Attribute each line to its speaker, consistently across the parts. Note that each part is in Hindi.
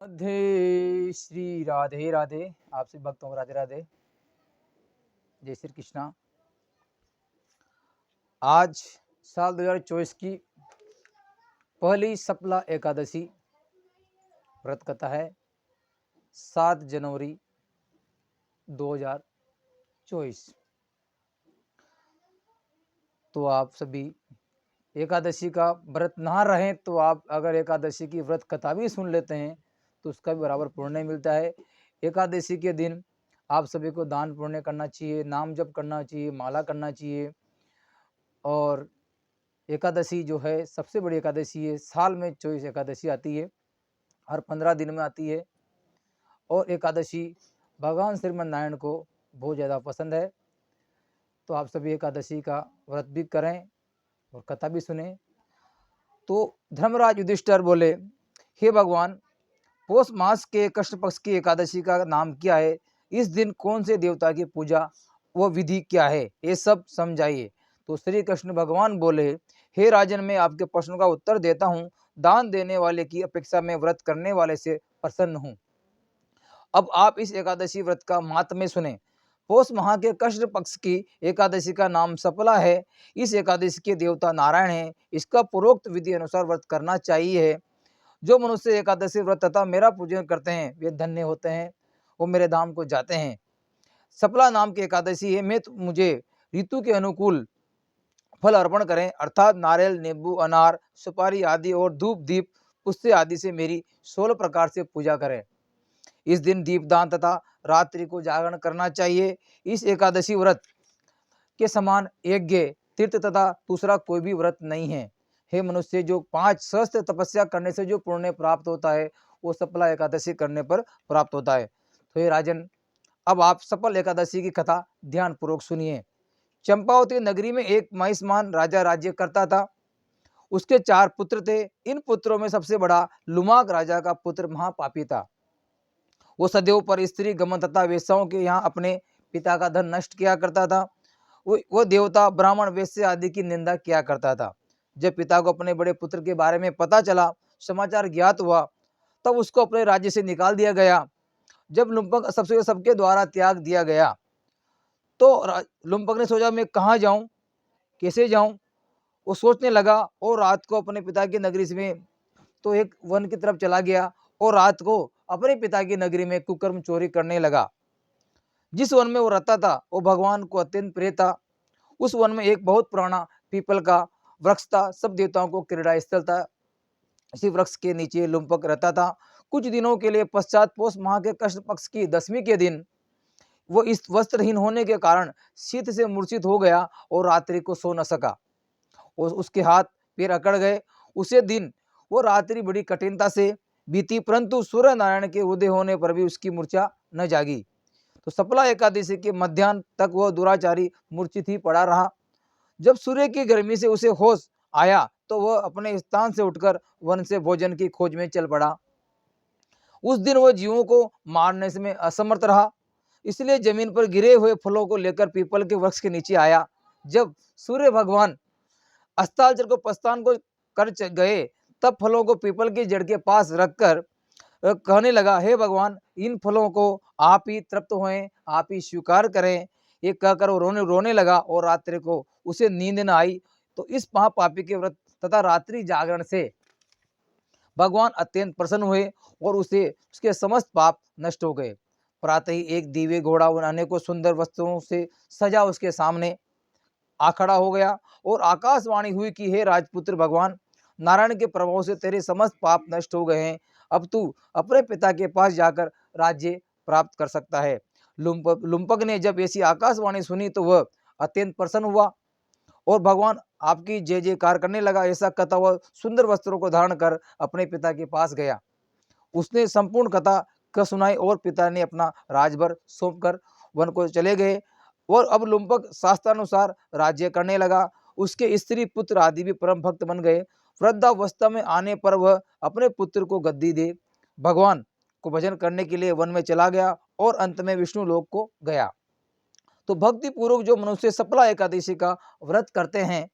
Speaker 1: राधे श्री राधे राधे। आप सभी भक्तों को राधे राधे, जय श्री कृष्णा। आज साल 2024 की पहली सप्ला एकादशी व्रत कथा है 7 जनवरी 2024। तो आप सभी एकादशी का व्रत ना रहें तो आप अगर एकादशी की व्रत कथा भी सुन लेते हैं तो उसका भी बराबर पुण्य मिलता है। एकादशी के दिन आप सभी को दान पुण्य करना चाहिए, नाम जप करना चाहिए, माला करना चाहिए। और एकादशी जो है सबसे बड़ी एकादशी है। साल में 24 एकादशी आती है, हर 15 दिन में आती है। और एकादशी भगवान श्रीमन नारायण को बहुत ज़्यादा पसंद है। तो आप सभी एकादशी का व्रत भी करें और कथा भी सुने। तो धर्मराज युधिष्ठिर बोले, हे भगवान, पौष मास के कृष्ण पक्ष की एकादशी का नाम क्या है? इस दिन कौन से देवता की पूजा वो विधि क्या है? ये सब समझाइए। तो श्री कृष्ण भगवान बोले, हे राजन, मैं आपके प्रश्न का उत्तर देता हूँ। दान देने वाले की अपेक्षा में व्रत करने वाले से प्रसन्न हूँ। अब आप इस एकादशी व्रत का महात्म्य सुने। पौष माह के कृष्ण पक्ष की एकादशी का नाम सफला है। इस एकादशी के देवता नारायण हैं। इसका पूर्वोक्त विधि अनुसार व्रत करना चाहिए। जो मनुष्य एकादशी व्रत तथा मेरा पूजन करते हैं वे धन्य होते हैं, वो मेरे धाम को जाते हैं। सफला नाम की एकादशी है। मुझे ऋतु के अनुकूल फल अर्पण करें, अर्थात नारियल, नींबू, अनार, सुपारी आदि और धूप दीप पुष्य आदि से मेरी 16 प्रकार से पूजा करें। इस दिन दीपदान तथा रात्रि को जागरण करना चाहिए। इस एकादशी व्रत के समान यज्ञ, तीर्थ तथा दूसरा कोई भी व्रत नहीं है। हे मनुष्य, जो 5 सहस्त्र तपस्या करने से जो पुण्य प्राप्त होता है वो सफला एकादशी करने पर प्राप्त होता है। तो हे राजन, अब आप सफल एकादशी की कथा ध्यान पूर्वक सुनिए। चंपावती नगरी में एक महिष्मान राजा राज्य करता था। उसके 4 पुत्र थे। इन पुत्रों में सबसे बड़ा लुमाक राजा का पुत्र महापापी था। वो सदैव पर स्त्री गमन तथा वेश्याओं के यहाँ अपने पिता का धन नष्ट किया करता था। वो देवता, ब्राह्मण, वेश्य आदि की निंदा किया करता था। जब पिता को अपने बड़े पुत्र के बारे में पता चला, समाचार ज्ञात हुआ, तब उसको अपने राज्य से निकाल दिया गया। जब लुम्पक सबके द्वारा त्याग दिया गया तो लुम्पक ने सोचा, मैं कहाँ जाऊं, कैसे जाऊं। वो सोचने लगा और रात को अपने पिता की नगरी में तो एक वन की तरफ चला गया और रात को अपने पिता की नगरी में कुकर्म चोरी करने लगा। जिस वन में वो रहता था वो भगवान को अत्यंत प्रिय था। उस वन में एक बहुत पुराना पीपल का वृक्ष था। सब देवताओं को क्रीड़ा स्थल था। इसी वृक्ष के नीचे लुम्पक रहता था। कुछ दिनों के लिए पश्चात पौष माह के कृष्ण पक्ष की 10वीं के दिन वो इस वस्त्रहीन होने के कारण शीत से मूर्छित हो गया और रात्रि को सो न सका। उसके हाथ पैर अकड़ गए। उसे दिन वो रात्रि बड़ी कठिनता से बीती, परंतु सूर्य नारायण के उदय होने पर भी उसकी मूर्छा न जागी। तो सफला एकादशी के मध्याह्न तक वह दुराचारी मूर्छित ही पड़ा रहा। जब सूर्य की गर्मी से उसे होश आया तो वह अपने स्थान से उठकर वन से भोजन की खोज में चल पड़ा। उस दिन वह जीवों को मारने में असमर्थ रहा, इसलिए जमीन पर गिरे हुए फलों को लेकर पीपल के वृक्ष के नीचे आया। जब सूर्य भगवान अस्ताचल को प्रस्थान को कर गए, तब फलों को पीपल की जड़ के पास रखकर कहने लगा, हे भगवान, इन फलों को आप ही तृप्त होएं, आप ही स्वीकार करें। ये कहकर वो रोने लगा और रात्रि को उसे नींद न आई। तो इस महापापी के व्रत तथा रात्रि जागरण से भगवान अत्यंत प्रसन्न हुए और उसके समस्त पाप नष्ट हो गए। प्रातः ही एक दिव्य घोड़ा उन अनेकों सुंदर वस्तुओं से सजा उसके सामने आ खड़ा हो गया और आकाशवाणी हुई कि हे राजपुत्र, भगवान नारायण के प्रभाव से तेरे समस्त पाप नष्ट हो गए हैं। अब तू अपने पिता के पास जाकर राज्य प्राप्त कर सकता है। लुम्पक ने जब ऐसी आकाशवाणी सुनी तो वह अत्यंत प्रसन्न हुआ और भगवान आपकी जय जयकार करने लगा। ऐसा कहता वह सुंदर वस्त्रों को धारण कर अपने पिता के पास गया। उसने संपूर्ण कथा का सुनाई और पिता ने अपना राजभर सौंप कर वन को चले गए। और अब लुम्पक शास्त्रानुसार राज्य करने लगा। उसके स्त्री पुत्र आदि भी परम भक्त बन गए। वृद्धावस्था में आने पर वह अपने पुत्र को गद्दी दे भगवान को भजन करने के लिए वन में चला गया और अंत में विष्णु लोक को गया। तो भक्ति पूर्वक जो मनुष्य सफला एकादशी का व्रत करते हैं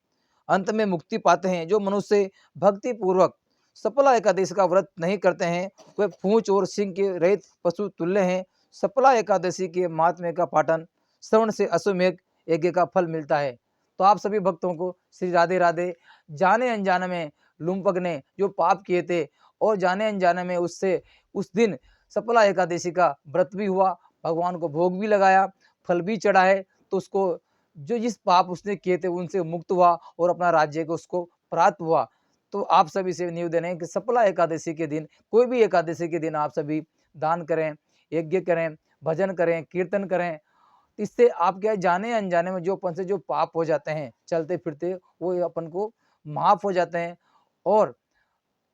Speaker 1: अंत में मुक्ति पाते हैं। जो मनुष्य भक्ति पूर्वक सफला एकादशी का व्रत नहीं करते हैं वे पूंछ और सिंह के रहित पशु तुल्य हैं। सफला एकादशी के महात्म्य का पाठन श्रवण से अश्वमेध यज्ञ का फल मिलता है। तो आप सभी भक्तों को श्री राधे राधे। जाने अनजाने में लुम्पक ने जो पाप किए थे और जाने अनजाने में उससे उस दिन सफला एकादशी का व्रत भी हुआ, भगवान को भोग भी लगाया, फल भी चढ़ा है, तो उसको जो जिस पाप उसने किए थे उनसे मुक्त हुआ और अपना राज्य को उसको प्राप्त हुआ। तो आप सभी से निवेदन है कि सफला एकादशी के दिन, कोई भी एकादशी के दिन आप सभी दान करें, यज्ञ करें, भजन करें, कीर्तन करें। इससे आप क्या जाने अनजाने में जो अपन से जो पाप हो जाते हैं चलते फिरते, वो अपन को माफ हो जाते हैं। और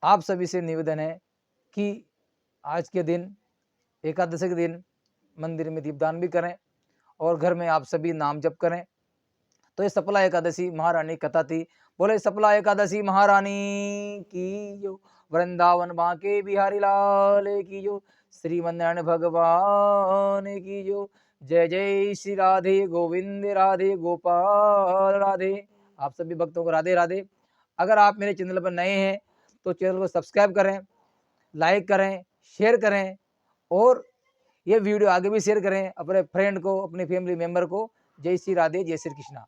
Speaker 1: आप सभी से निवेदन है कि आज के दिन, एकादशी के दिन मंदिर में दीपदान भी करें और घर में आप सभी नाम जप करें। तो ये सफला एकादशी महारानी कथा थी। बोले सफला एकादशी महारानी की जो, वृंदावन बांके बिहारी लाल की जो, श्रीमन्नारायण भगवान की जो, जय जय श्री राधे गोविंद राधे गोपाल राधे। आप सभी भक्तों को राधे राधे। अगर आप मेरे चैनल पर नए हैं तो चैनल को सब्सक्राइब करें, लाइक करें, शेयर करें और ये वीडियो आगे भी शेयर करें अपने फ्रेंड को, अपने फैमिली मेंबर को। जय श्री राधे, जय श्री कृष्णा।